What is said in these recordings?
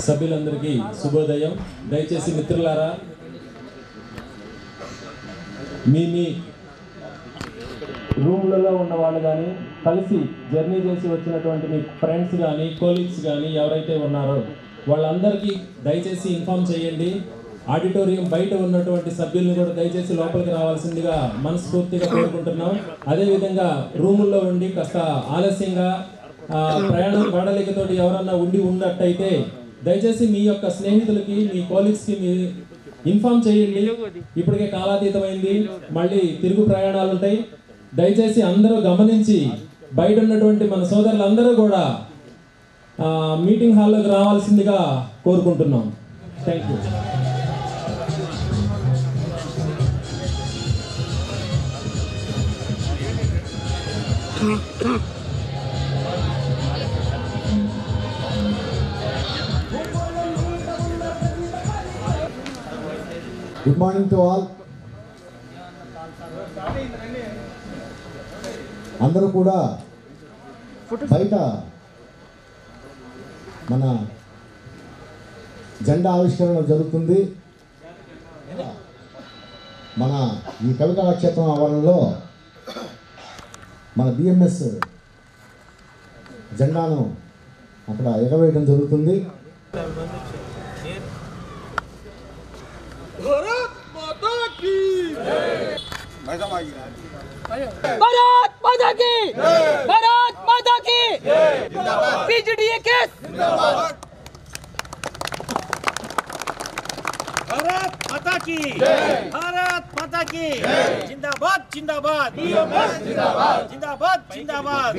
సభ్యులందరికీ శుభోదయం. దయచేసి మిత్రులారా, మీ రూమ్లలో ఉన్న వాళ్ళు కానీ, కలిసి జర్నీ చేసి వచ్చినటువంటి మీ ఫ్రెండ్స్ కానీ, కోలీగ్స్ కానీ ఎవరైతే ఉన్నారో వాళ్ళందరికీ దయచేసి ఇన్ఫామ్ చేయండి. ఆడిటోరియం బయట ఉన్నటువంటి సభ్యుల్ని కూడా దయచేసి లోపలికి రావాల్సిందిగా మనస్ఫూర్తిగా కోరుకుంటున్నాం. అదేవిధంగా రూముల్లో ఉండి కాస్త ఆలస్యంగా ప్రయాణం వాడలేకతోటి ఎవరన్నా ఉన్నట్టయితే దయచేసి మీ యొక్క స్నేహితులకి, మీ కోలీగ్స్కి మీ ఇన్ఫామ్ చేయండి. ఇప్పటికే కాలాతీతమైంది, మళ్ళీ తిరుగు ప్రయాణాలు ఉంటాయి. దయచేసి అందరూ గమనించి బయట ఉన్నటువంటి మన సోదరులందరూ కూడా మీటింగ్ హాల్లోకి రావాల్సిందిగా కోరుకుంటున్నాం. Thank you. Good morning to all. అందరూ కూడా బయట మన జెండా ఆవిష్కరణ జరుగుతుంది. మన ఈ కవికళాక్షేత్రం ఆవరణలో మన బిఎంఎస్ జెండాను అక్కడ ఎగవేయడం జరుగుతుంది. भारत माता की भारत माता की भारत माता की बीजेडी केस भारत माता की भारत माता की जिंदाबाद जिंदाबाद जिंदाबाद जिंदाबाद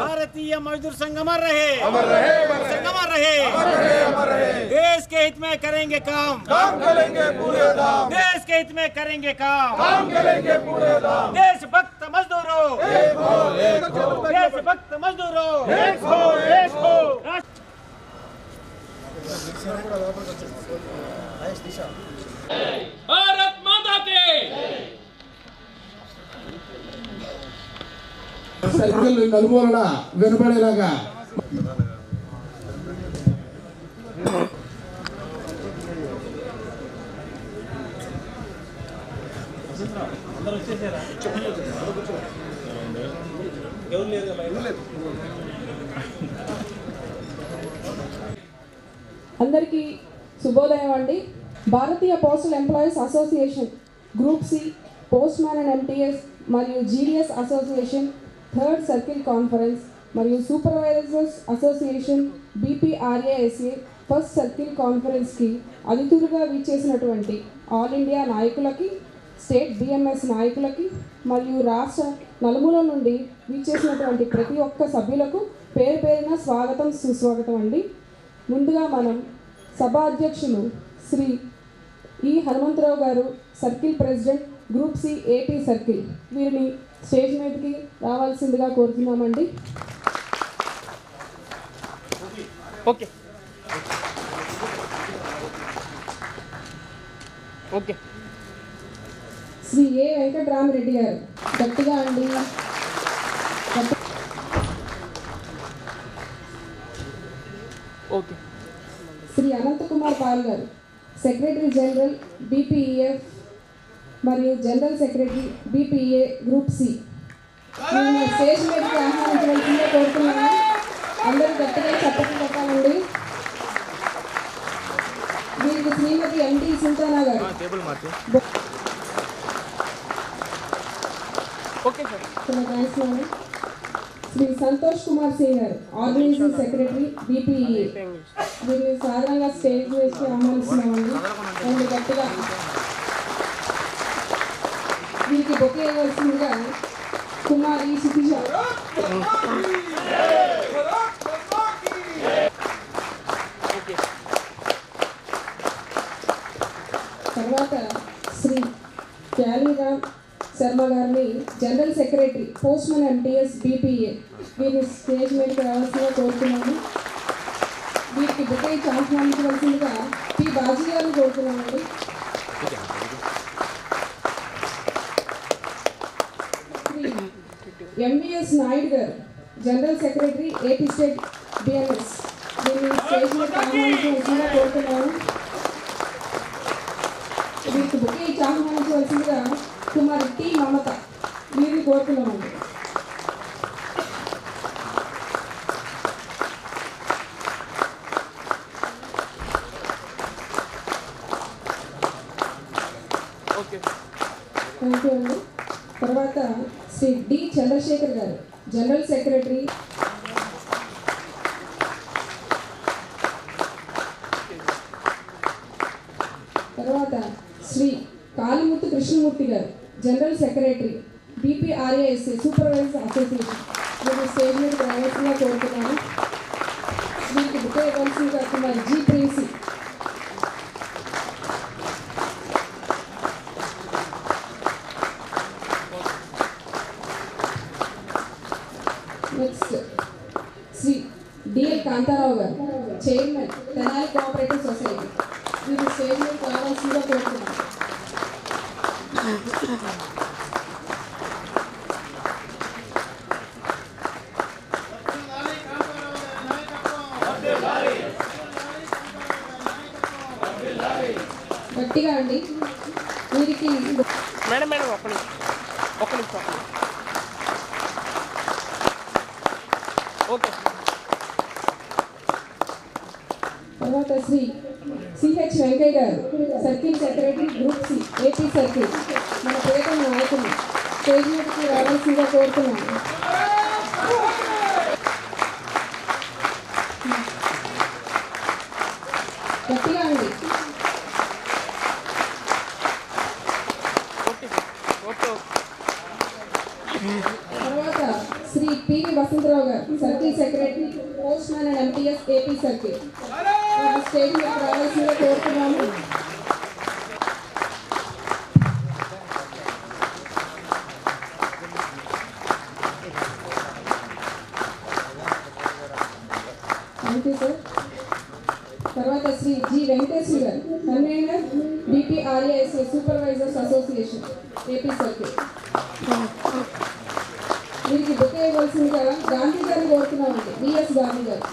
भारतीय मजदूर संघ अमर रहे संघ अमर रहे। देश के हित में करेंगे काम करेंगे पूरे दाम। देश के हित में करेंगे काम करेंगे पूरे दाम। देशभक्त मजदूरों देशभक्त मजदूरों एक हो भारत माता के సైకిల్ నలుమూలన వినపడేలాగా అందరికీ శుభోదయం అండి. Bharatiya postal employees association group C postman and MTS మరియు GDS association third circle conference మరియు supervisors association BPRASA first circle కాన్ఫరెన్స్కి అతిథులుగా వీచేసినటువంటి ఆల్ ఇండియా నాయకులకి, స్టేట్ బిఎంఎస్ నాయకులకి మరియు రాష్ట్ర నలుమూల నుండి వీచేసినటువంటి ప్రతి ఒక్క సభ్యులకు పేరు పేరున స్వాగతం సుస్వాగతం అండి. ముందుగా మనం సభా అధ్యక్షులు శ్రీ ఈ హనుమంతరావు గారు, circle president group C AP circle, వీరిని స్టేజ్ మీదకి రావాల్సిందిగా కోరుతున్నామండి. Okay okay. Shri A Venkataramareddy గారు, గట్టిగా అండి. ఓకే. శ్రీ అనంతకుమార్ పాల్ గారు, సెక్రటరీ జనరల్ బీపీఈఎఫ్ మరియు general secretary BPA group C, మేము స్టేజ్ మీదకి ఆహ్వానించవలసిందే కోరుతున్నాము. అందరూ గట్టిగా చప్పట్లు కొట్టాలండి. వీరికి శ్రీమతి ఎండి సుల్తానా గారు, ఓకే సార్. శ్రీ సంతోష్ కుమార్ సింగ్ గారు, ఆర్గనైజింగ్ సెక్రటరీ బీపీఈఏ, వీరిని సాధారణంగా స్టేజ్ వేసి ఆహ్వానిస్తున్నామండి. అండ్ గట్టిగా వీరికి బొకే ఇవ్వాల్సిందిగా కుమారి సుతీష. తర్వాత శ్రీ క్యాలీరామ్ శర్మ గారిని, general secretary postman MTS BPA, వీరిని స్టేజ్ మీదకి రావాల్సిందిగా కోరుతున్నాము. వీరికి బుకే ఇచ్చి ఆహ్వానించవలసిందిగా పి బాజీ గారిని కోరుతున్నామండి. శ్రీ ఎంవిఎస్ నాయుడు గారు, general secretary AP state BMS, వీరిని స్టేజ్ మీదకి ఆహ్వానించవలసిందిగా కోరుతున్నాము. వీరికి బుకే ఇచ్చి ఆహ్వానించవలసిందిగా కుమారి టి మమత, వీరిని కోరుతున్నామండి. ఓకే. థ్యాంక్ యూ అండి. తర్వాత శ్రీ డి చంద్రశేఖర్ గారు, జనరల్ సెక్రటరీ. తర్వాత శ్రీ కాళీముత్తు కృష్ణమూర్తి గారు, general secretary BPRASA supervisors association, వీరు స్టేజ్ మీద రావాల్సిందిగా కోరుతున్నాను. వీరికి బుక్ ఇవ్వాల్సిందిగా కుమార్ జీ ప్రేసి. నెక్స్ట్ శ్రీ డిఎల్ కాంతారావు గారు, చైర్మన్ తెనాలి కోఆపరేటివ్ సొసైటీ, వీరు స్టేజ్ మీద రావాల్సిందిగా కోరుతున్నాను. గట్టిగా అండి. వీరికి మేడం మేడం ఒక్క నిమిషం ఒక్క నిమిషం. ఓకే. తర్వాత శ్రీ సిహెచ్ వెంకయ్య గారు, circle secretary group C AP circle, మన పేద నాయకులు, స్టేజ్ మీదకి రావాల్సిందిగా కోరుతున్నాను. గట్టిగా అండి. ఓకే. తర్వాత శ్రీ పివి వసంతరావు గారు, circle secretary postman and MTS AP circle, stage మీద రావాల్సిందిగా కోరుతున్నాము. Thank you sir. తర్వాత శ్రీ జి వెంకటేశ్వర గారు, convener BPRASA supervisors association AP circle, వీరికి బుక్ ఇవ్వాల్సిందిగా గాంధీ గారిని కోరుతున్నామండి, విఎస్ గాంధీ గారు.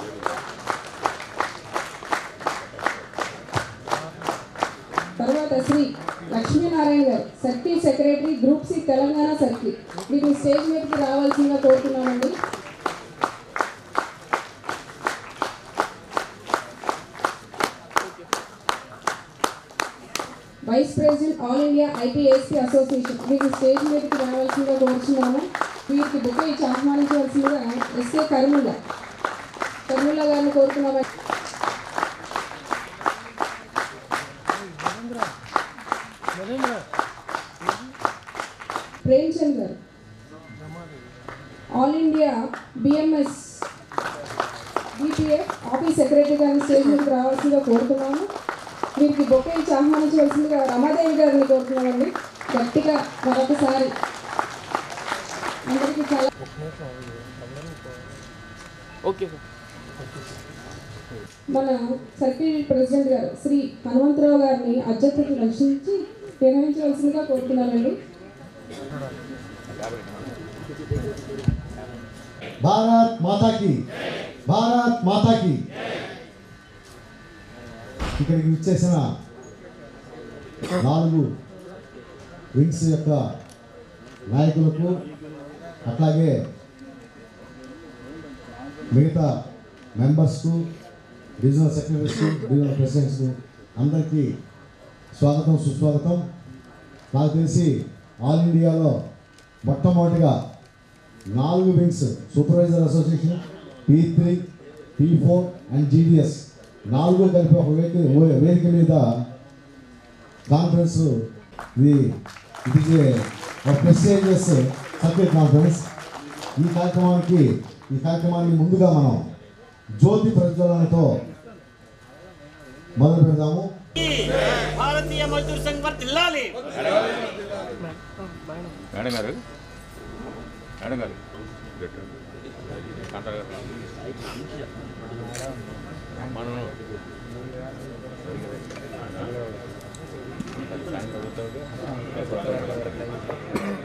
తర్వాత శ్రీ లక్ష్మీనారాయణ గారు, circle secretary group C Telangana circle. మీకు స్టేజ్ మీదకి రావాల్సిందిగా కోరుతున్నామండి. Vice president all India IPSP association, మీకు స్టేజ్ మీదకి రావాల్సిందిగా కోరుతున్నాము. వీరికి బుక్ ఇచ్చి ఆహ్వానించవలసిందిగా ఎస్కే కర్ముల గారిని కోరుతున్నామండి. ప్రేమ్చంద్ గారు all India BMS BPF office secretary గారిని స్టేజ్ మీదకి రావాల్సిందిగా కోరుతున్నాము. వీరికి బొకే ఇచ్చి ఆహ్వానించవలసిందిగా రమాదేవి గారిని కోరుతున్నామండి. గట్టిగా మరొకసారి అందరికీ చాలా ఓకే సార్. మన సర్కిల్ ప్రెసిడెంట్ గారు శ్రీ హనుమంతరావు గారిని అధ్యక్షతను రక్షించి నిర్వహించవలసిందిగా కోరుతున్నానండి. భారత్ మాతాకి, భారత్ మాతాకి. ఇక్కడికి విచ్చేసిన 4 వింగ్స్ యొక్క నాయకులకు, అట్లాగే మిగతా మెంబర్స్కు, డివిజనల్ సెక్రటరీస్కు, డివిజనల్ ప్రెసిడెంట్స్కు అందరికీ స్వాగతం, సుస్వాగతం. నాకు తెలిసి ఆల్ ఇండియాలో మొట్టమొదటిగా 4 wings supervisor association P3, P4 and GDS 4 కలిపి ఒక వేదిక మీద కాన్ఫరెన్స్. ఇది ప్రెస్టీజియస్ సర్కిల్ కాన్ఫరెన్స్. ఈ కార్యక్రమాన్ని ముందుగా మనం జ్యోతి ప్రజ్వలనతో మొదలు పెడదాము. భారతీయ మజ్దూర్ సంఘ్ వర్ధిల్లాలి.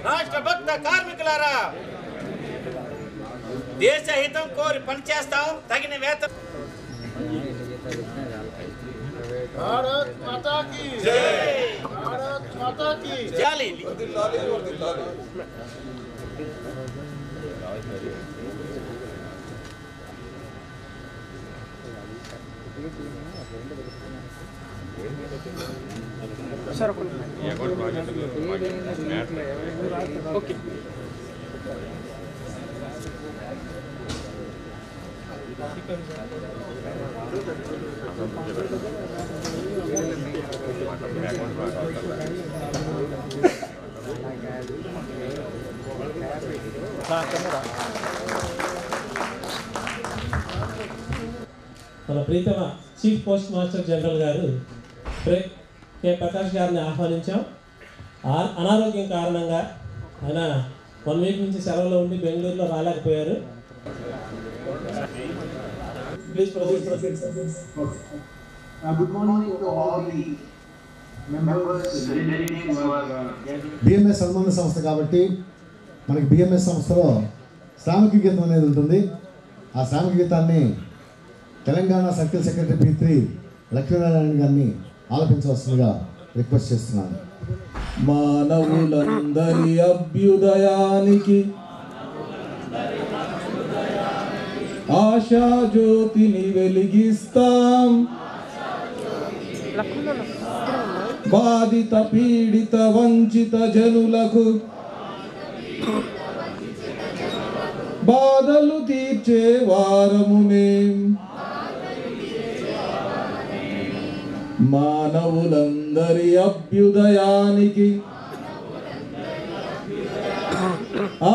రాష్ట్రభక్త కార్మికులారా, దేశ హితం కోరి పనిచేస్తాం, తగిన వేతనం. భారత్ మాతా కీ జై, భారత్ మాతా కీ జై. Sir okay. మన ప్రీతమ చీఫ్ పోస్ట్ మాస్టర్ జనరల్ గారు కె ప్రకాష్ గారిని ఆహ్వానించాం. అనారోగ్యం కారణంగా ఆయన 1 వీక్ నుంచి సెలవులో ఉండి బెంగళూరులో రాలేకపోయారు. Please proceed. Good morning to all the members, relatives who are BMS అనుబంధ సంస్థ కాబట్టి మనకి బిఎంఎస్ సంస్థలో శ్రామిక గీతం అనేది ఉంటుంది. ఆ శ్రామిక గీతాన్ని Telangana circle secretary P3 Lakshminarayana గారిని ఆలపించవలసిందిగా రిక్వెస్ట్ చేస్తున్నాను. మానవులందరి అభ్యుదయానికి ఆశా జ్యోతిని వెలిగిస్తాం, బాధిత పీడిత వంచిత జనులకు బాధలు తీర్చే వారము మేం. మానవులందరి అభ్యుదయానికి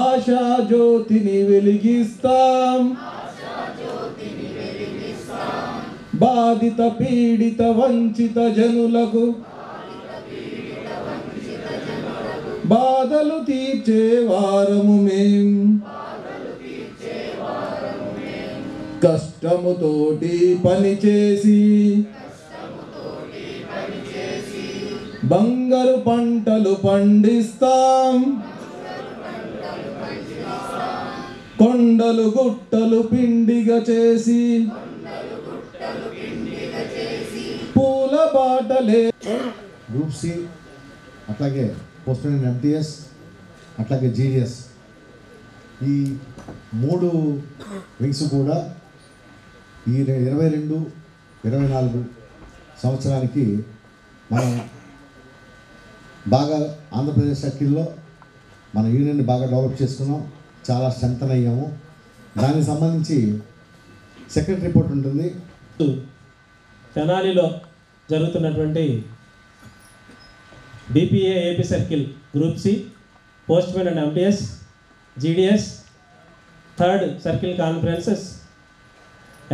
ఆశా జ్యోతిని వెలిగిస్తాం, బాధిత పీడిత వంచిత జనులకు బాధలు తీర్చే వారము మేం. కష్టముతోటి పనిచేసి బంగారు పంటలు పండిస్తాం, కొండలు గుట్టలు పిండిగా చేసి పూల బాటలే. గ్రూప్ సి అట్లాగే పోస్ట్మెన్ ఎంటీఎస్ అట్లాగే జీడిఎస్ ఈ 3 వింగ్స్ కూడా ఈ 22-24 సంవత్సరానికి మనం బాగా ఆంధ్రప్రదేశ్ సర్కిల్లో మన యూనియన్ని బాగా డెవలప్ చేసుకున్నాం, చాలా స్ట్రెంగ్తన్ అయ్యాము. దానికి సంబంధించి సెక్రటరీ రిపోర్ట్ ఉంటుంది. తెనాలిలో జరుగుతున్నటువంటి BPA AP circle group C postmen and MTS GDS 3rd circle conferences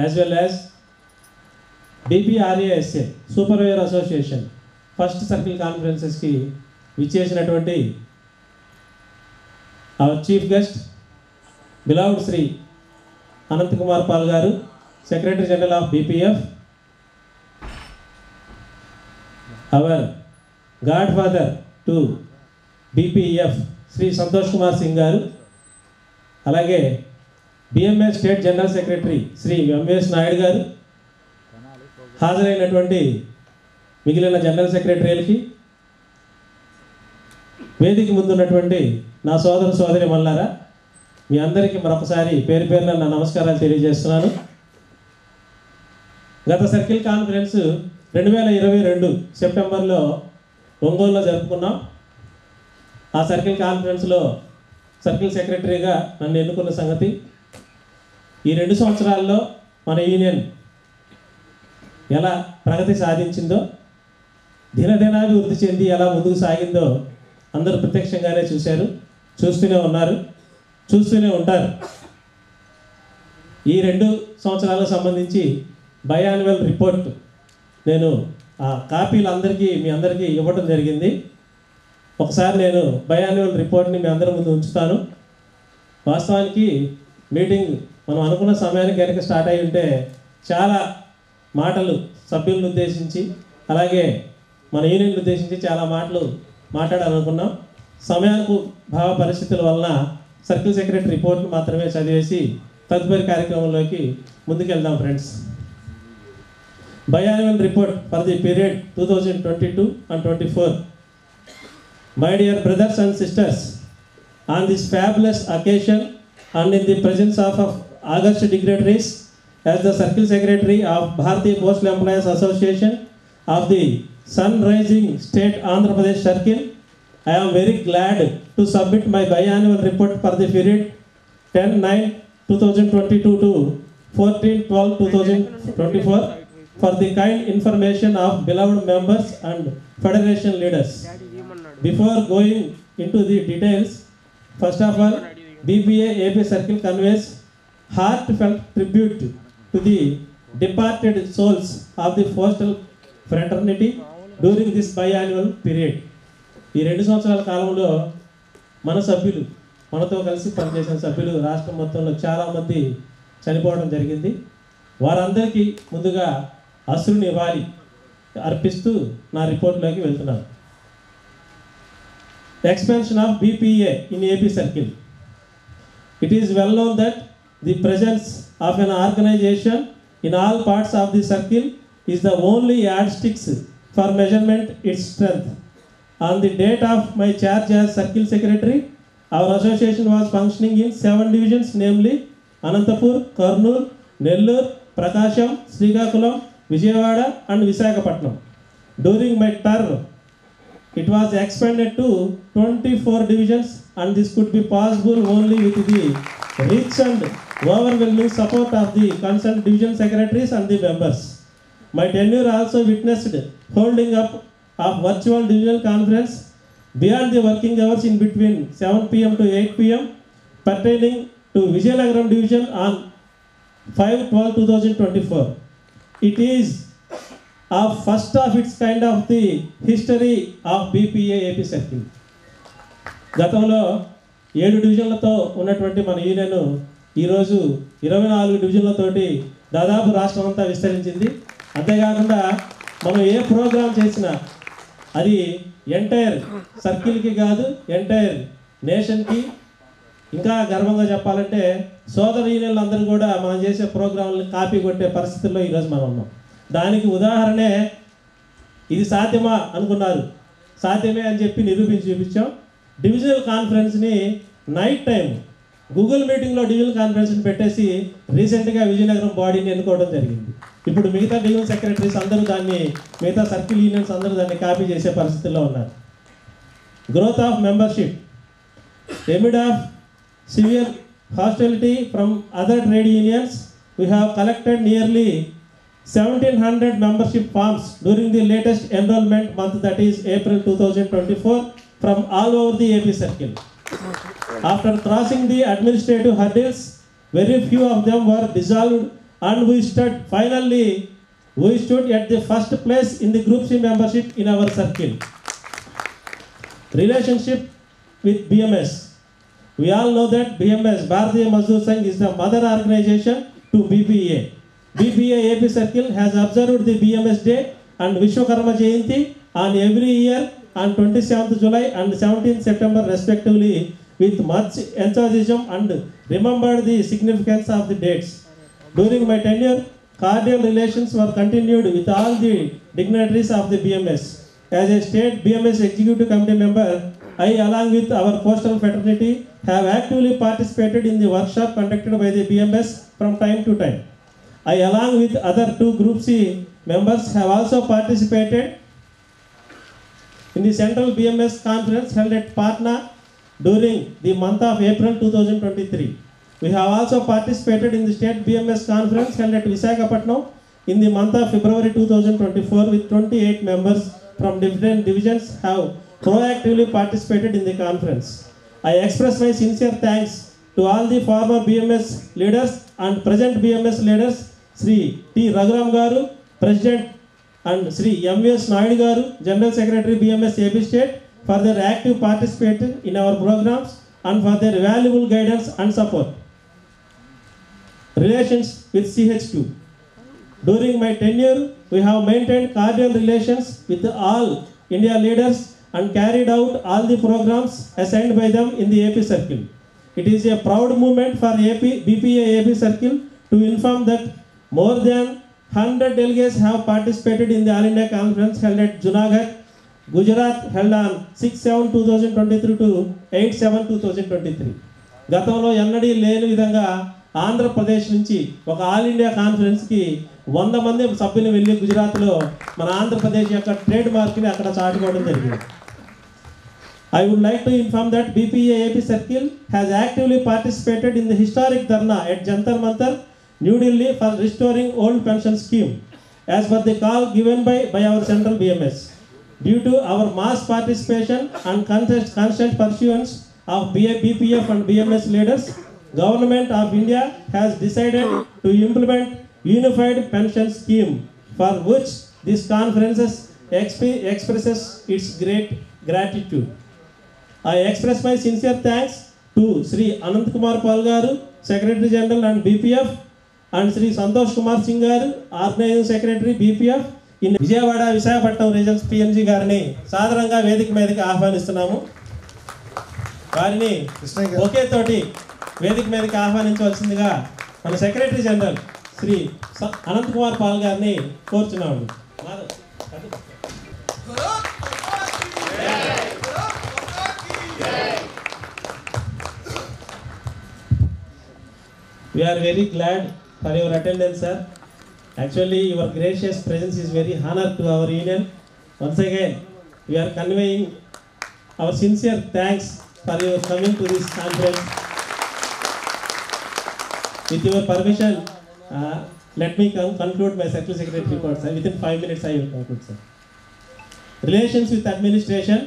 as well as BPRASA supervisor association 1st circle కాన్ఫరెన్సెస్కి విచ్చేసినటువంటి our chief guest beloved Shri Anant Kumar Pal గారు, secretary general of BPF, our godfather to BPF Shri Santosh Kumar Singh గారు, అలాగే BMS state general secretary Shri MS Naidu గారు, హాజరైనటువంటి మిగిలిన general సెక్రటరీలకి, వేదిక ముందున్నటువంటి నా సోదర సోదరి మల్లారా, మీ అందరికీ మరొకసారి పేరు పేరున నా నమస్కారాలు తెలియజేస్తున్నాను. గత సర్కిల్ కాన్ఫరెన్స్ 2022 సెప్టెంబర్లో ఒంగోలులో జరుపుకున్నాం. ఆ సర్కిల్ కాన్ఫరెన్స్లో సర్కిల్ సెక్రటరీగా నన్ను ఎన్నుకున్న సంగతి, ఈ 2 సంవత్సరాల్లో మన యూనియన్ ఎలా ప్రగతి సాధించిందో, దినదినాభివృద్ధి చెంది ఎలా ముందుకు సాగిందో అందరూ ప్రత్యక్షంగానే చూశారు, చూస్తూనే ఉన్నారు, చూస్తూనే ఉంటారు. ఈ 2 సంవత్సరాలకు సంబంధించి బయాన్యువల్ రిపోర్ట్ నేను ఆ కాపీలు మీ అందరికీ ఇవ్వడం జరిగింది. ఒకసారి నేను బయాన్యువల్ రిపోర్ట్ని మీ అందరి ముందు ఉంచుతాను. వాస్తవానికి మీటింగ్ మనం అనుకున్న సమయానికి కనుక స్టార్ట్ అయి ఉంటే చాలా మాటలు సభ్యులను ఉద్దేశించి, అలాగే మన యూనియన్ ఉద్దేశించి చాలా మాటలు మాట్లాడాలనుకున్నాం. సమయానికి భావ పరిస్థితుల వలన సర్కిల్ సెక్రటరీ రిపోర్ట్ని మాత్రమే చదివేసి తదుపరి కార్యక్రమంలోకి ముందుకెళ్దాం friends. Biannual report for the period 2022 and 24. My dear brothers and sisters, on this fabulous occasion and in the presence of august dignitaries, as the Circle Secretary of Bharatiya Postal Employees Association of the Sun Rising State Andhra Pradesh Circle, I am very glad to submit my biannual report for the period 10/9/2022 to 14/12/2024 for the kind information of beloved members and federation leaders. Before going into the details, first of all, BPA AP Circle conveys heartfelt tribute to the departed souls of the postal fraternity during this biannual period. ఈ 2 సంవత్సరాల కాలంలో మన సభ్యులు, మనతో కలిసి పనిచేసిన సభ్యులు రాష్ట్రం మొత్తంలో చాలామంది చనిపోవడం జరిగింది. వారందరికీ ముందుగా అశ్రు నివాళి అర్పిస్తూ నా రిపోర్ట్లోకి వెళ్తున్నాను. Expansion of BPA in AP Circle. It is well known that the presence of an organization in all parts of the circle is the only yardsticks for measurement its strength. On the date of my charge as Circle Secretary, our association was functioning in 7 divisions, namely Anantapur, Kurnool, Nellore, Prakasham, Srikakulam, Vijayawada and Visakhapatnam. During my term, it was expanded to 24 divisions, and this could be possible only with the rich and overwhelming support of the concerned division secretaries and the members. My tenure also witnessed holding up of virtual divisional conference beyond the working hours in between 7 p.m. to 8 p.m. pertaining to Vijayanagaram division on 5/12/2024. It is first of its kind of the history of BPA AP Circle. గతంలో 7 డివిజన్లతో ఉన్నటువంటి మన union ఈరోజు 24 డివిజన్లతోటి దాదాపు రాష్ట్రం అంతా విస్తరించింది. అంతేకాకుండా మనం ఏ ప్రోగ్రాం చేసినా అది ఎంటైర్ సర్కిల్కి కాదు, ఎంటైర్ నేషన్కి. ఇంకా గర్వంగా చెప్పాలంటే సోదర యూనియన్లు అందరూ కూడా మనం చేసే ప్రోగ్రాంలను కాపీ కొట్టే పరిస్థితుల్లో ఈరోజు మనం ఉన్నాం. దానికి ఉదాహరణే ఇది సాధ్యమా అనుకున్నారు. సాధ్యమే అని చెప్పి నిరూపించి చూపించాం. డివిజనల్ కాన్ఫరెన్స్ని నైట్ టైం గూగుల్ మీటింగ్లో డివిజనల్ కాన్ఫరెన్స్ని పెట్టేసి రీసెంట్గా విజయనగరం బాడీని ఎన్నుకోవడం జరిగింది. ఇప్పుడు మిగతా డివిజనల్ సెక్రటరీస్ అందరూ దాన్ని, మిగతా సర్కిల్ యూనియన్స్ అందరూ దాన్ని కాపీ చేసే పరిస్థితుల్లో ఉన్నారు. Growth of membership. amid of severe hostility from other trade unions, we have collected nearly 1700 membership forms during the latest enrollment month, that is April 2024, from all over the AP circle. After crossing the administrative hurdles, very few of them were dissolved, and we stood at the first place in the Group C membership in our circle. Relationship with BMS. We all know that BMS, Bharatiya Mazdoor Sangh, is the mother organization to BPA. BPA AP Circle has observed the BMS Day and Vishwakarma Jayanti on every year on 27th July and 17th September respectively with much enthusiasm and remembered the significance of the dates. During my tenure, cordial relations were continued with all the dignitaries of the BMS. As a state BMS Executive Committee member, I, along with our postal fraternity, have actively participated in the workshop conducted by the BMS from time to time. I, along with other two Group C members, have also participated in the Central BMS Conference held at Patna during the month of April 2023. We have also participated in the State BMS Conference held at Visakhapatnam in the month of February 2024 with 28 members from different divisions have proactively participated in the conference. I express my sincere thanks to all the former BMS leaders and present BMS leaders, Sri T. Raghuram Garu, President, and Sri M.V.S. Naidu Garu, General Secretary BMS AP State, for their active participation in our programs and for their valuable guidance and support. Relations with CHQ. During my tenure, we have maintained cordial relations with all India leaders and carried out all the programs assigned by them in the AP Circle. It is a proud moment for BPA AP Circle to inform that more than 100 delegates have participated in the All India Conference held at Junagadh, Gujarat, held on 6/7/2023 to 8/7/2023. గతంలో ఎన్నడీ లేని విధంగా ఆంధ్రప్రదేశ్ నుంచి ఒక all India కాన్ఫరెన్స్కి 100 మంది సభ్యులు వెళ్ళి గుజరాత్లో మన ఆంధ్రప్రదేశ్ యొక్క ట్రేడ్ మార్క్ని అక్కడ చాటుకోవడం జరిగింది. I would like to inform that BPA AP Circle has actively participated in the historic Dharna at Jantar Mantar, New Delhi, for restoring old pension scheme, as per the call given by our central BMS. Due to our mass participation and constant pursuance of BPF and BMS leaders, Government of India has decided to implement unified pension scheme, for which this conference expresses its great gratitude. I express my sincere thanks to Sri Anant Kumar Pal Garu, Secretary General and BPF, and Sri Santosh Kumar Singh Garu, Organizing Secretary BPF in Vijayawada, Visakhapatnam Regions PMG గారిని సాధారణంగా వేదిక మీదకి ఆహ్వానిస్తున్నాము. వారిని ఒకే తోటి వేదిక మీదకి ఆహ్వానించవలసిందిగా మన సెక్రటరీ జనరల్ శ్రీ అనంత్ కుమార్ పాల్ గారిని కోరుచున్నాము. We are very glad for your attendance, sir. Actually, your gracious presence is very honor to our union. Once again, we are conveying our sincere thanks for your coming to this conference. With your permission, let me conclude my secretary report, sir. Within 5 minutes, I will conclude, sir. Relations with administration.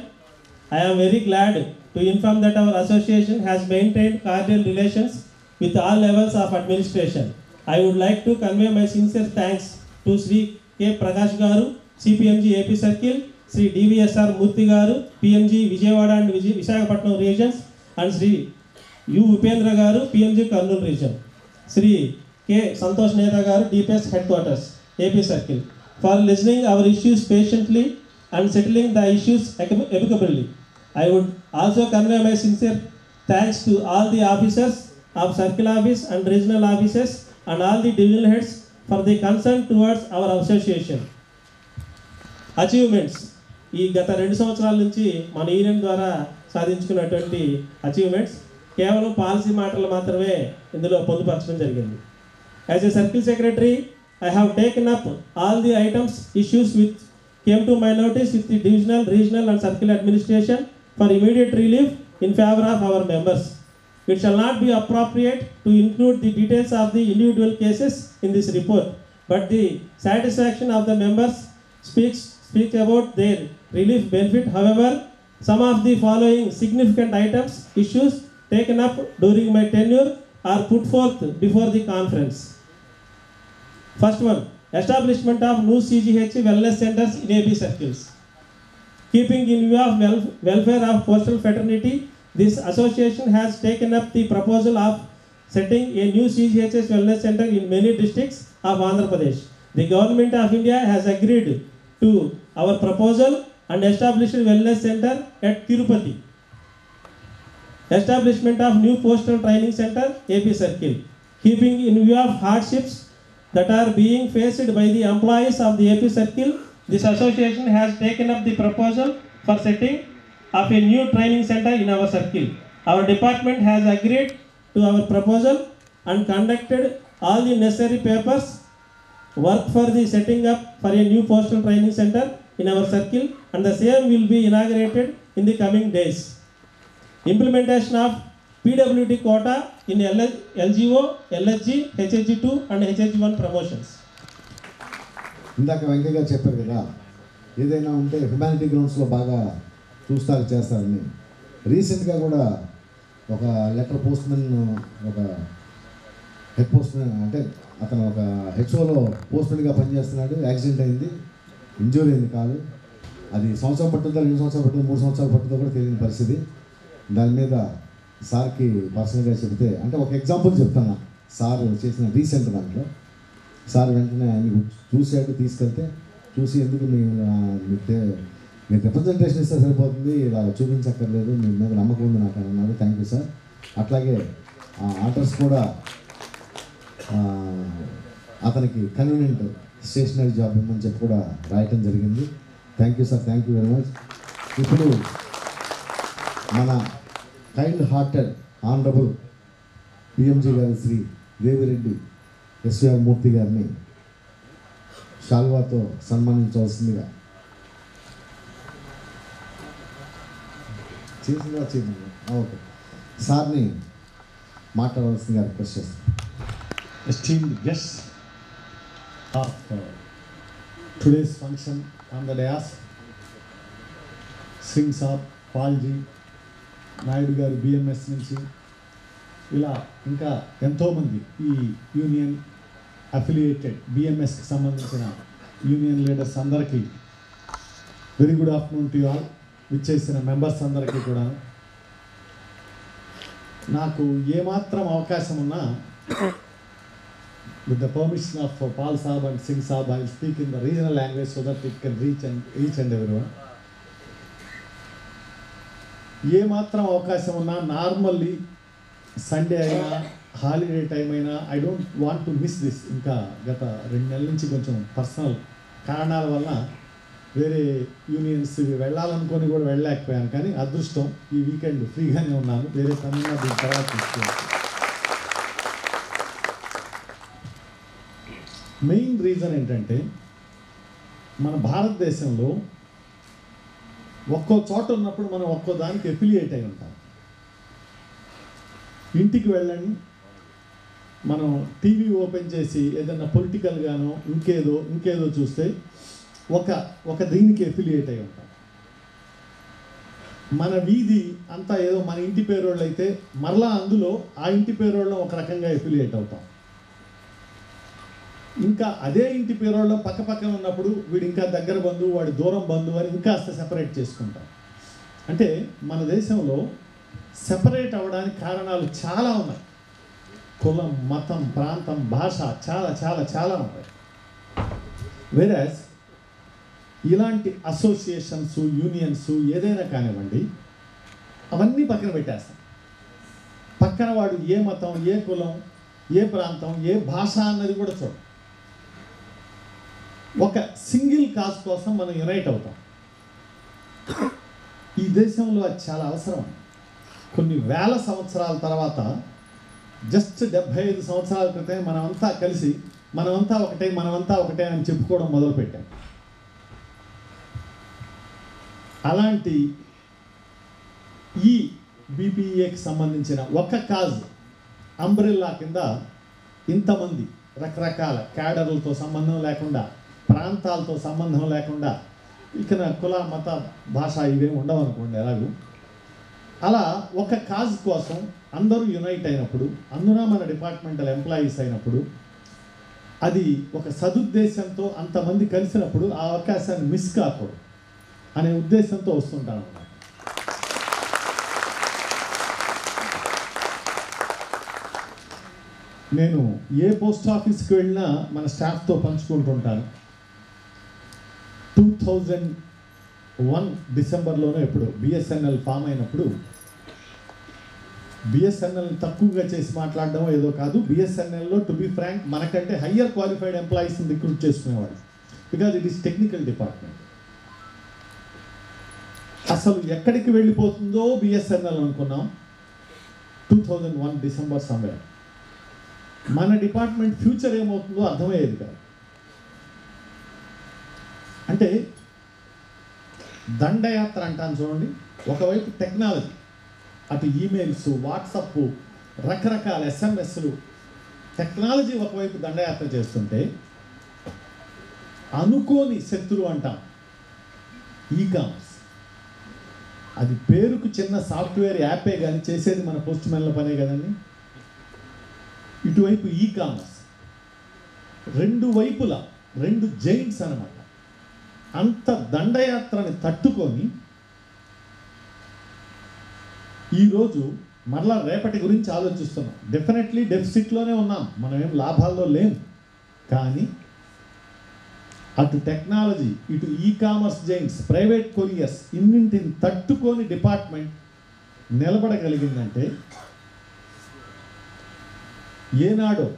I am very glad to inform that our association has maintained cordial relations with all levels of administration. I would like to convey my sincere thanks to Sri K. Prakash Garu, CPMG AP Circle, Sri DVSR Murthy Garu, PMG Vijayawada and Visakhapatnam regions, and Sri U. Upendra Garu, PMG Kurnool region. Sri K. Santosh Nehta Garu, DPS Headquarters, AP Circle, for listening our issues patiently and settling the issues amicably. I would also convey my sincere thanks to all the officers of Circle Office and Regional Offices and all the divisional heads for the concern towards our association. Achievements. ఈ గత 2 సంవత్సరాల నుంచి మన union ద్వారా సాధించుకున్నటువంటి achievements కేవలం policy మాటలు మాత్రమే ఇందులో పొందుపరచడం జరిగింది. As a circle secretary I have taken up all the items, issues which came to my notice with the divisional, regional and circle administration for immediate relief in favor of our members. It shall not be appropriate to include the details of the individual cases in this report, but the satisfaction of the members speak about their relief benefit. However, some of the following significant items, issues taken up during my tenure are put forth before the conference. First one, establishment of new CGH wellness centers in AB circles. Keeping in view of welfare of postal fraternity, this association has taken up the proposal of setting a new CGHS wellness center in many districts of Andhra Pradesh. The government of India has agreed to our proposal and established a wellness center at Tirupati. Establishment of new postal training center, AP circle. Keeping in view of hardships that are being faced by the employees of the AP circle, this association has taken up the proposal for setting up a new training center in our circle. Our department has agreed to our proposal and conducted all the necessary papers work for the setting up for a new postal training center in our circle, and the same will be inaugurated in the coming days. Implementation of PWD quota in LGO, LHG, HHG2 and HHG1 promotions. ఇందాక వెంకయ్య గారు చెప్పారు కదా, ఏదైనా ఉంటే humanity గ్రౌండ్స్లో బాగా చూస్తారు చేస్తారని. రీసెంట్గా కూడా ఒక లెటర్ పోస్ట్మెన్, ఒక హెడ్ పోస్ట్మెన్ అంటే అతను ఒక హెచ్ఓలో పోస్ట్మెన్గా పనిచేస్తున్నాడు. యాక్సిడెంట్ అయింది, ఇంజూరీ అయింది కాదు. అది సంవత్సరం పట్టుతుందో 2 సంవత్సరాలు పట్టుతుందో 3 సంవత్సరాలు పట్టుతుందో కూడా తెలియని పరిస్థితి. దాని మీద సార్కి పర్సనల్గా చెప్తే, అంటే ఒక ఎగ్జాంపుల్ చెప్తాను. సార్ చేసిన రీసెంట్ దాంట్లో సార్ వెంటనే ఆయన చూసాడు, తీసుకెళ్తే చూసి ఎందుకు మీరు రిప్రజెంటేషన్ ఇస్తే సరిపోతుంది, ఇలా చూపించక్కర్లేదు, మీ మీద నమ్మకం ఉంది నాకు అన్నారు. Thank you sir. అట్లాగే ఆర్డర్స్ కూడా అతనికి కన్వీనియంట్ స్టేషనరీ జాబ్ ఇవ్వమని చెప్పి కూడా రాయటం జరిగింది. Thank you sir, thank you very much. ఇప్పుడు మన కైండ్ హార్టెడ్ ఆనరబుల్ పిఎంజీ గారు శ్రీ దేవిరెడ్డి ఎస్విఆర్ మూర్తి గారిని షాల్వాతో సన్మానించవలసిందిగా ఓకే సార్ని మాట్లాడవలసిందిగా రిక్వెస్ట్ చేస్తాను. Esteemed guests of today's function on the dais, Singh Saab, Palji, Naidu గారు BMS నుంచి, ఇలా ఇంకా ఎంతోమంది ఈ యూనియన్ అఫిలియేటెడ్ BMSకి సంబంధించిన యూనియన్ లీడర్స్ అందరికీ very good afternoon to all. విచ్చేసిన మెంబర్స్ అందరికీ కూడా నాకు ఏమాత్రం అవకాశం ఉన్నా, with the permission of Pal Saab and Singh Saab, I will speak in the regional language so that it can reach each and everyone. ఏ మాత్రం అవకాశం ఉన్నా, నార్మల్లీ సండే అయినా హాలిడే టైం అయినా, I don't want to miss this. ఇంకా గత 2 నెలల నుంచి కొంచెం పర్సనల్ కారణాల వల్ల వేరే యూనియన్స్ వెళ్ళాలనుకొని కూడా వెళ్ళలేకపోయాను. కానీ అదృష్టం ఈ వీకెండ్ ఫ్రీగానే ఉన్నాను, వేరే పనున్నా దీని తర్వాత తీసుకోవాలి. మెయిన్ రీజన్ ఏంటంటే, మన భారతదేశంలో ఒక్కో చోట ఉన్నప్పుడు మనం ఒక్కో దానికి ఎఫిలియేట్ అయి ఉంటాం. ఇంటికి వెళ్ళండి, మనం టీవీ ఓపెన్ చేసి ఏదైనా పొలిటికల్గానో ఇంకేదో చూస్తే ఒక దీనికి ఎఫిలియేట్ అయి ఉంటాం. మన వీధి అంతా ఏదో మన ఇంటి పేరోళ్ళు అయితే మరలా అందులో ఆ ఇంటి పేరోళ్ళం ఒక రకంగా ఎఫిలియేట్ అవుతాం. ఇంకా అదే ఇంటి పేరోళ్ళం పక్కపక్కన ఉన్నప్పుడు వీడు ఇంకా దగ్గర బంధువు, వాడి దూరం బంధువు అని ఇంకాస్త సెపరేట్ చేసుకుంటాం. అంటే మన దేశంలో సెపరేట్ అవ్వడానికి కారణాలు చాలా ఉన్నాయి. కులం, మతం, ప్రాంతం, భాష చాలా చాలా చాలా ఉంటాయి. వేరాస్ ఇలాంటి అసోసియేషన్స్, యూనియన్స్ ఏదైనా కానివ్వండి, అవన్నీ పక్కన పెట్టేస్తాం. పక్కన వాడు ఏ మతం, ఏ కులం, ఏ ప్రాంతం, ఏ భాష అన్నది కూడా చూడం. ఒక సింగిల్ కాజ్ కోసం మనం యునైట్ అవుతాం. ఈ దేశంలో అది చాలా అవసరం. కొన్ని వేల సంవత్సరాల తర్వాత, జస్ట్ 75 సంవత్సరాల క్రితం మనమంతా కలిసి మనమంతా ఒకటే అని చెప్పుకోవడం మొదలుపెట్టాం. అలాంటి ఈ బీపీఏకి సంబంధించిన ఒక కాజ్ అంబ్రెల్లా కింద ఇంతమంది రకరకాల క్యాడర్లతో సంబంధం లేకుండా, ప్రాంతాలతో సంబంధం లేకుండా, ఇక కుల మత భాష ఇవేమి ఉండవు అనుకోండి ఎలాగూ, అలా ఒక కాజ్ కోసం అందరూ యునైట్ అయినప్పుడు, అందున మన డిపార్ట్మెంటల్ ఎంప్లాయీస్ అయినప్పుడు, అది ఒక సదుద్దేశంతో అంతమంది కలిసినప్పుడు ఆ అవకాశాన్ని మిస్ కాకూడదు అనే ఉద్దేశంతో వస్తుంటాను అన్నమాట. నేను ఏ పోస్ట్ ఆఫీస్కి వెళ్ళినా మన స్టాఫ్తో పంచుకుంటుంటాను. 2001 డిసెంబర్లోనే ఎప్పుడు బిఎస్ఎన్ఎల్ ఫామ్ అయినప్పుడు, బిఎస్ఎన్ఎల్ తక్కువగా చేసి మాట్లాడడం ఏదో కాదు, బిఎస్ఎన్ఎల్లో టు బి ఫ్రాంక్ మనకంటే హయ్యర్ క్వాలిఫైడ్ ఎంప్లాయీస్ని రిక్రూట్ చేసుకునేవాడు. Because it is technical department. అసలు ఎక్కడికి వెళ్ళిపోతుందో బిఎస్ఎన్ఎల్ అనుకున్నాం 2001 డిసెంబర్ సమయం. మన డిపార్ట్మెంట్ ఫ్యూచర్ ఏమవుతుందో అర్థమయ్యేది కాదు. అంటే దండయాత్ర అంటాను చూడండి, ఒకవైపు టెక్నాలజీ, అటు ఈమెయిల్స్, వాట్సప్, రకరకాల ఎస్ఎంఎస్లు, టెక్నాలజీ ఒకవైపు దండయాత్ర చేస్తుంటే, అనుకోని శత్రువు అంటాం ఈ కామర్స్. అది పేరుకు చిన్న సాఫ్ట్వేర్ యాపే కానీ చేసేది మన పోస్ట్ మ్యాన్ల పనే కదండి. ఇటువైపు ఈ కామర్స్, రెండు వైపులా రెండు జైంట్స్ అన్నమాట. అంత దండయాత్రని తట్టుకొని ఈరోజు మరలా రేపటి గురించి ఆలోచిస్తున్నాం. డెఫినెట్లీ డెఫిసిట్లోనే ఉన్నాం, మనం ఏం లాభాల్లో లేం. కానీ అటు టెక్నాలజీ, ఇటు e commerce giants, private couriers, ఇన్నింటిని తట్టుకొని డిపార్ట్మెంట్ నిలబడగలిగిందంటే, ఏనాడో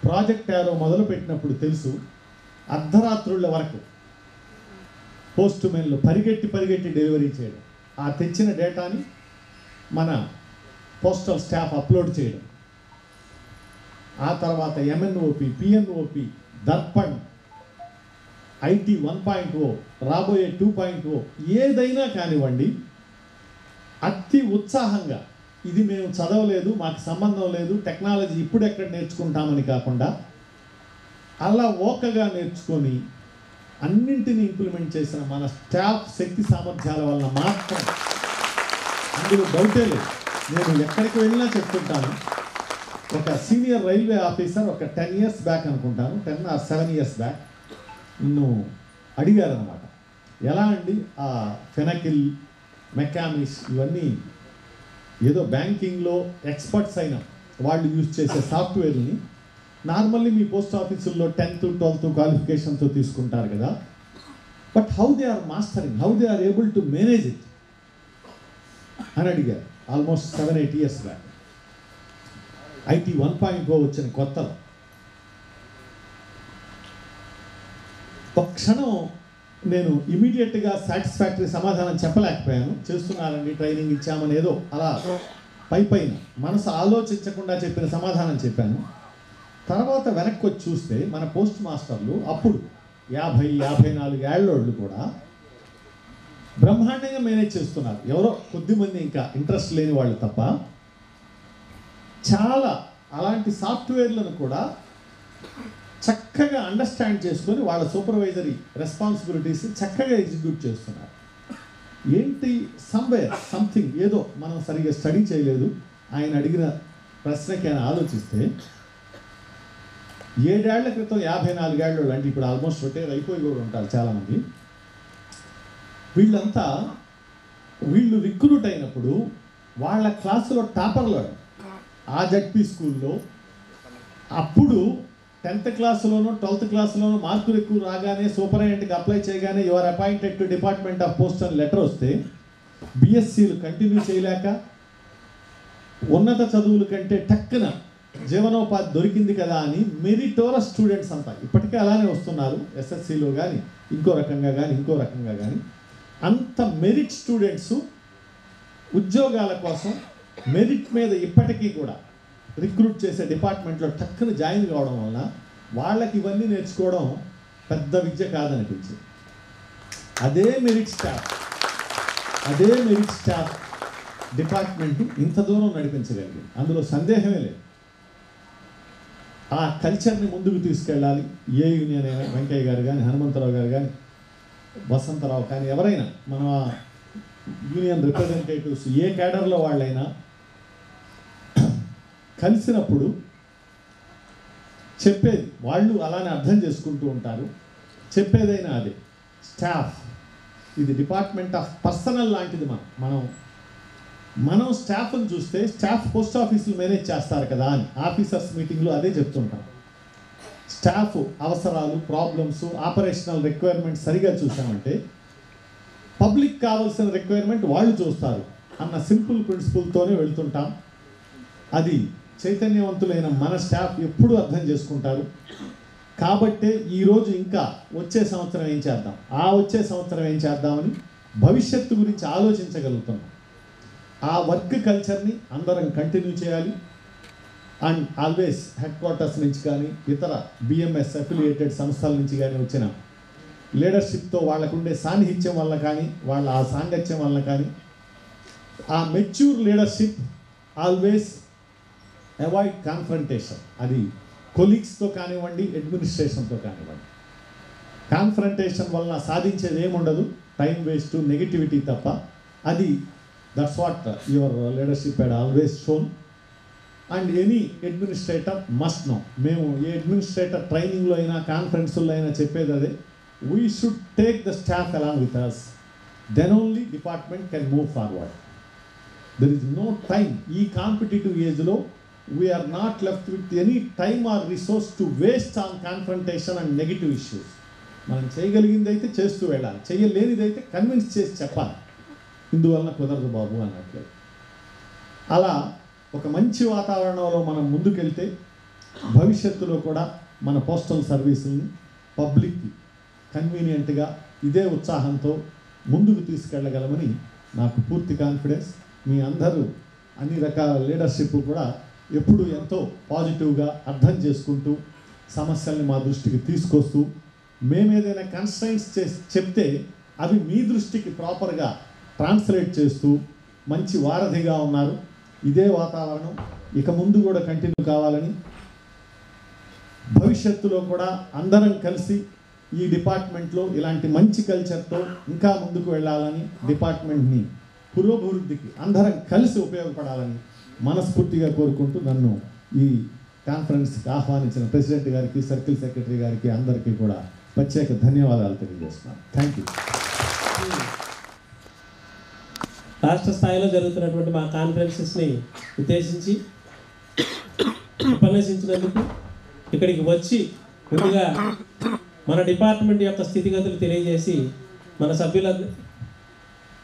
ప్రాజెక్ట్ యారో మొదలుపెట్టినప్పుడు తెలుసు, అర్ధరాత్రుల వరకు పోస్ట్ మెన్లు పరిగెట్టి డెలివరీ చేయడం, ఆ తెచ్చిన డేటాని మన పోస్టల్ స్టాఫ్ అప్లోడ్ చేయడం, ఆ తర్వాత ఎంఎన్ఓపి, పిఎన్ఓపి, దర్పణ్, ఐటీ 1.0, రాబోయే 2.0, ఏదైనా కానివ్వండి, అతి ఉత్సాహంగా ఇది మేము చదవలేదు, మాకు సంబంధం లేదు, టెక్నాలజీ ఇప్పుడు ఎక్కడ నేర్చుకుంటామని కాకుండా అలా ఓకగా నేర్చుకొని అన్నింటినీ ఇంప్లిమెంట్ చేసిన మన స్టాఫ్ శక్తి సామర్థ్యాల వల్ల మాత్రం, అందులో డౌటే లేదు. నేను ఎక్కడికి వెళ్ళినా చెప్తుంటాను. ఒక సీనియర్ రైల్వే ఆఫీసర్ ఒక 10 years బ్యాక్ అనుకుంటాను, 10 or 7 years బ్యాక్ నన్ను అడిగారనమాట, ఎలా అండి ఆ ఫెనకిల్, మెకానిక్స్ ఇవన్నీ ఏదో బ్యాంకింగ్లో ఎక్స్పర్ట్స్ అయిన వాళ్ళు యూజ్ చేసే సాఫ్ట్వేర్ని నార్మల్లీ మీ పోస్ట్ ఆఫీసుల్లో 10th, 12th క్వాలిఫికేషన్తో తీసుకుంటారు కదా, but how they are mastering, how they are able to manage it అని అడిగారు. ఆల్మోస్ట్ 7-8 years బ్యాక్ ఐటీ 1.0 వచ్చిన కొత్తలో. ఒక క్షణం నేను ఇమీడియట్గా సాటిస్ఫాక్టరీ సమాధానం చెప్పలేకపోయాను. చేస్తున్నారండి, ట్రైనింగ్ ఇచ్చామని ఏదో అలా పైన మనసు ఆలోచించకుండా చెప్పిన సమాధానం చెప్పాను. తర్వాత వెనక్కి వచ్చి చూస్తే మన పోస్ట్ మాస్టర్లు అప్పుడు 50-54 ఏళ్ళోళ్ళు కూడా బ్రహ్మాండంగా మేనేజ్ చేస్తున్నారు. ఎవరో కొద్దిమంది ఇంకా ఇంట్రెస్ట్ లేని వాళ్ళు తప్ప. చాలా అలాంటి సాఫ్ట్వేర్లను కూడా చక్కగా అండర్స్టాండ్ చేసుకొని వాళ్ళ సూపర్వైజరీ రెస్పాన్సిబిలిటీస్ చక్కగా ఎగ్జిక్యూట్ చేస్తున్నారు. ఏంటి సంథింగ్ ఏదో మనం సరిగ్గా స్టడీ చేయలేదు. ఆయన అడిగిన ప్రశ్నకి ఆయన ఆలోచిస్తే 7 ఏళ్ల క్రితం 54 ఏళ్ళు అంటే ఇప్పుడు ఆల్మోస్ట్ రిటైర్ అయిపోయి కూడా ఉంటారు చాలామంది. వీళ్ళు రిక్రూట్ అయినప్పుడు వాళ్ళ క్లాసులో టాపర్లు ఆ జడ్పీ స్కూల్లో అప్పుడు 10th క్లాసులోనో 12th క్లాసులోనో మార్కులు ఎక్కువ రాగానే సూపరింటెండెంట్కి అప్లై చేయగానే your appointed to department of post అని లెటర్ వస్తే బిఎస్సీలు కంటిన్యూ చేయలేక ఉన్నత చదువుల కంటే టక్కున జీవనోపాధి దొరికింది కదా అని మెరిటోరస్ స్టూడెంట్స్ అంతా ఇప్పటికే అలానే వస్తున్నారు. ఎస్ఎస్సిలో కానీ ఇంకో రకంగా కానీ అంత మెరిట్ స్టూడెంట్స్ ఉద్యోగాల కోసం మెరిట్ మీద ఇప్పటికీ కూడా రిక్రూట్ చేసే డిపార్ట్మెంట్లో టక్కున జాయిన్ కావడం వల్ల వాళ్ళకి ఇవన్నీ నేర్చుకోవడం పెద్ద విద్య కాదనిపించింది. అదే మెరిట్ స్టాఫ్ డిపార్ట్మెంట్ ఇంత దూరం నడిపించగలిగింది, అందులో సందేహమే లేదు. ఆ కల్చర్ని ముందుకు తీసుకెళ్ళాలి. ఏ యూనియన్ అయినా, వెంకయ్య గారు కానీ, హనుమంతరావు గారు కానీ, వసంతరావు కానీ, ఎవరైనా మన యూనియన్ రిప్రజెంటేటివ్స్ ఏ క్యాడర్లో వాళ్ళైనా కలిసినప్పుడు చెప్పేది వాళ్ళు అలానే అర్థం చేసుకుంటూ ఉంటారు. చెప్పేదైనా అదే స్టాఫ్, ఇది డిపార్ట్మెంట్ ఆఫ్ పర్సనల్ లాంటిది. మనం స్టాఫ్ని చూస్తే స్టాఫ్ పోస్ట్ ఆఫీసులు మేనేజ్ చేస్తారు కదా అని ఆఫీసర్స్ మీటింగ్లో అదే చెప్తుంటాం. స్టాఫ్ అవసరాలు, ప్రాబ్లమ్స్, ఆపరేషనల్ రిక్వైర్మెంట్ సరిగా చూసామంటే పబ్లిక్ కావాల్సిన రిక్వైర్మెంట్ వాళ్ళు చూస్తారు అన్న సింపుల్ ప్రిన్సిపల్తోనే వెళ్తుంటాం. అది చైతన్యవంతులైన మన స్టాఫ్ ఎప్పుడూ అర్థం చేసుకుంటారు. కాబట్టే ఈరోజు ఇంకా వచ్చే సంవత్సరం ఏం చేద్దామని భవిష్యత్తు గురించి ఆలోచించగలుగుతున్నాం. ఆ వర్క్ కల్చర్ని అందరం కంటిన్యూ చేయాలి. అండ్ ఆల్వేస్ హెడ్ క్వార్టర్స్ నుంచి కానీ, ఇతర బిఎంఎస్ అఫిలియేటెడ్ సంస్థల నుంచి కానీ వచ్చిన లీడర్షిప్తో వాళ్ళకుండే సాన్నిహిత్యం వల్ల కానీ, వాళ్ళ ఆ సాంగత్యం వల్ల కానీ, ఆ mature leadership always avoid confrontation. అది కొలీగ్స్తో కానివ్వండి, అడ్మినిస్ట్రేషన్తో కానివ్వండి. కాన్ఫ్రంటేషన్ వలన సాధించేది ఏముండదు, టైం వేస్ట్, నెగిటివిటీ తప్ప. అది that's what your leadership had always shown. And any administrator must know. మేము ఏ అడ్మినిస్ట్రేటర్ ట్రైనింగ్లో అయినా, కాన్ఫరెన్స్లో అయినా చెప్పేది అదే, we should take the staff along with us, then only department can move forward. There is no time. ఈ competitive ఏజ్లో we are not left with any time or resource to waste on confrontation and negative issues. మనం చేయగలిగింది అయితే చేస్తూ వెళ్ళాలి, చేయలేనిదైతే convince చేసి చెప్పాలి, ఇందువలన కుదరదు బాబు అన్నట్లేదు. అలా ఒక మంచి వాతావరణంలో మనం ముందుకెళ్తే భవిష్యత్తులో కూడా మన పోస్టల్ సర్వీసుల్ని పబ్లిక్కి కన్వీనియంట్గా ఇదే ఉత్సాహంతో ముందుకు తీసుకెళ్ళగలమని నాకు పూర్తి కాన్ఫిడెన్స్. మీ అందరూ అన్ని రకాల లీడర్షిప్ కూడా ఎప్పుడు ఎంతో పాజిటివ్గా అర్థం చేసుకుంటూ సమస్యల్ని మా దృష్టికి తీసుకొస్తూ, మేమేదైనా కన్స్ట్రైంట్స్ చెప్తే అవి మీ దృష్టికి ప్రాపర్గా ట్రాన్స్లేట్ చేస్తూ మంచి వారధిగా ఉన్నారు. ఇదే వాతావరణం ఇక ముందు కూడా కంటిన్యూ కావాలని, భవిష్యత్తులో కూడా అందరం కలిసి ఈ డిపార్ట్మెంట్లో ఇలాంటి మంచి కల్చర్తో ఇంకా ముందుకు వెళ్ళాలని, డిపార్ట్మెంట్ని పురోభివృద్ధికి అందరం కలిసి ఉపయోగపడాలని మనస్ఫూర్తిగా కోరుకుంటూ నన్ను ఈ కాన్ఫరెన్స్కి ఆహ్వానించిన ప్రెసిడెంట్ గారికి, సర్కిల్ సెక్రటరీ గారికి అందరికీ కూడా ప్రత్యేక ధన్యవాదాలు తెలియజేస్తున్నాను. Thank you. రాష్ట్ర స్థాయిలో జరుగుతున్నటువంటి మా కాన్ఫరెన్సెస్ని ఉద్దేశించి ఉపన్యసించినందుకు, ఇక్కడికి వచ్చి ముందుగా మన డిపార్ట్మెంట్ యొక్క స్థితిగతులు తెలియజేసి మన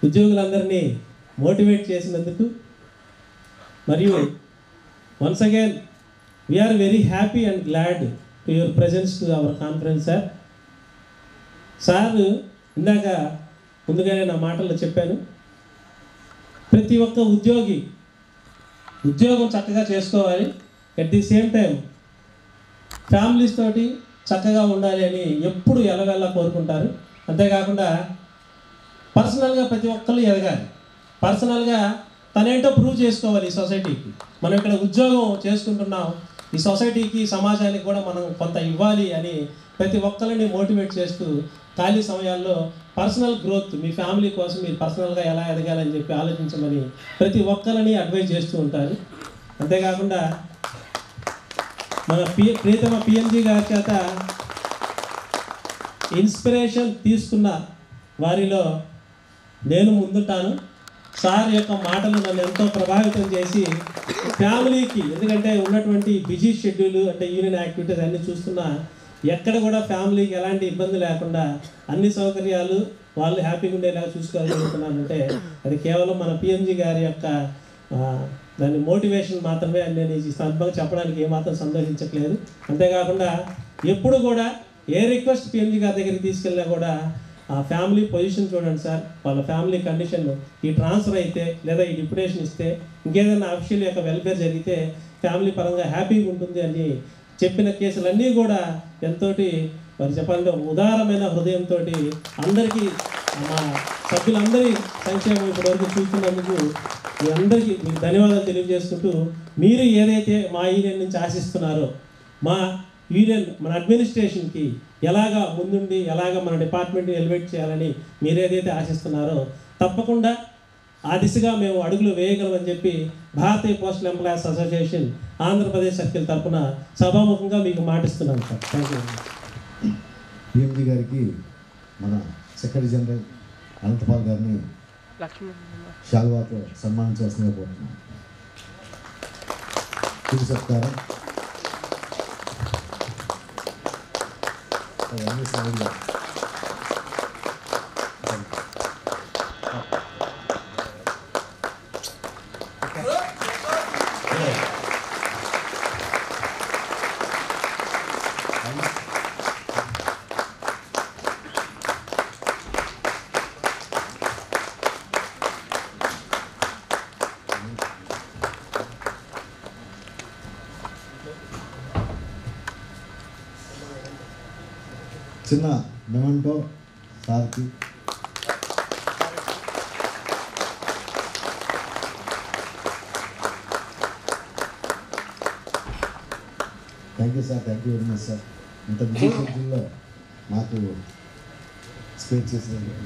ఉద్యోగులందరినీ మోటివేట్ చేసినందుకు, మరియు once again we are very happy and glad to your presence to our conference sir. ఇందాక ముందుగానే నా మాటల్లో చెప్పాను, ప్రతి ఒక్క ఉద్యోగం చక్కగా చేసుకోవాలి, at the same time families తోటి చక్కగా ఉండాలి అని ఎప్పుడు ఎలవెల్లా కోరుకుంటారు. అంతేకాకుండా పర్సనల్గా ప్రతి ఒక్కళ్ళు ఎదగాలి, పర్సనల్గా తనేంటో ప్రూవ్ చేసుకోవాలి ఈ సొసైటీకి. మనం ఇక్కడ ఉద్యోగం చేసుకుంటున్నాం, ఈ సొసైటీకి, సమాజానికి కూడా మనం కొంత ఇవ్వాలి అని ప్రతి ఒక్కరిని మోటివేట్ చేస్తూ ఖాళీ సమయాల్లో పర్సనల్ గ్రోత్, మీ ఫ్యామిలీ కోసం మీరు పర్సనల్గా ఎలా ఎదగాలని చెప్పి ఆలోచించమని ప్రతి ఒక్కరిని అడ్వైజ్ చేస్తూ ఉంటారు. అంతేకాకుండా మన ప్రియతమ పిఎంజీ గారి చేత ఇన్స్పిరేషన్ తీసుకున్న వారిలో నేను ముందుంటాను. సార్ యొక్క మాటలు నన్ను ఎంతో ప్రభావితం చేసి ఫ్యామిలీకి, ఎందుకంటే ఉన్నటువంటి బిజీ షెడ్యూల్ అంటే యూనియన్ యాక్టివిటీస్ అన్నీ చూస్తున్నా ఎక్కడ కూడా ఫ్యామిలీకి ఎలాంటి ఇబ్బంది లేకుండా అన్ని సౌకర్యాలు వాళ్ళు హ్యాపీగా ఉండేలాగా చూసుకోగలుగుతున్నానంటే అది కేవలం మన పిఎంజీ గారి యొక్క దాన్ని మోటివేషన్ మాత్రమే అని నేను ఈ సందర్భంగా చెప్పడానికి ఏమాత్రం సందేహించట్లేదు. అంతేకాకుండా ఎప్పుడు కూడా ఏ రిక్వెస్ట్ పిఎంజీ గారి దగ్గరికి తీసుకెళ్ళినా కూడా ఆ ఫ్యామిలీ పొజిషన్ చూడండి సార్. వాళ్ళ ఫ్యామిలీ కండిషన్ ఈ ట్రాన్స్ఫర్ అయితే లేదా ఈ డిప్యుటేషన్ ఇస్తే ఇంకేదైనా అఫీషియల్ యొక్క వెల్ఫేర్ జరిగితే ఫ్యామిలీ పరంగా హ్యాపీగా ఉంటుంది అని చెప్పిన కేసులన్నీ కూడా ఎంతోటి మరి చెప్పాలంటే ఉదారమైన హృదయంతో అందరికీ మా సభ్యులందరి సంక్షేమం ఇప్పటివరకు చూస్తున్నందుకు మీ అందరికీ మీకు ధన్యవాదాలు తెలియజేసుకుంటూ మీరు ఏదైతే మా యూనియన్ నుంచి ఆశిస్తున్నారో మా యూనియన్ మన అడ్మినిస్ట్రేషన్కి ఎలాగా ముందుండి ఎలాగ మన డిపార్ట్మెంట్ని ఎలివేట్ చేయాలని మీరు ఏదైతే ఆశిస్తున్నారో తప్పకుండా ఆ దిశగా మేము అడుగులు వేయగలమని చెప్పి భారతీయ postal employees association Andhra Pradesh circle తరఫున సభాముఖంగా మీకు మాటిస్తున్నాను సార్. Thank you. పిఎంజీ గారికి మన సెక్రటరీ జనరల్ అనంతపాల్ గారిని శాల్వాతో సన్మానించవలసిందిగా కోరుతున్నాను. శుభ సత్కారం. చిన్న మెమెంటో సార్కి. Thank you sir. Thank you very much sir. ఇంత బిజీ షెడ్యూల్లో మాకు స్పేర్ చేసినందుకు.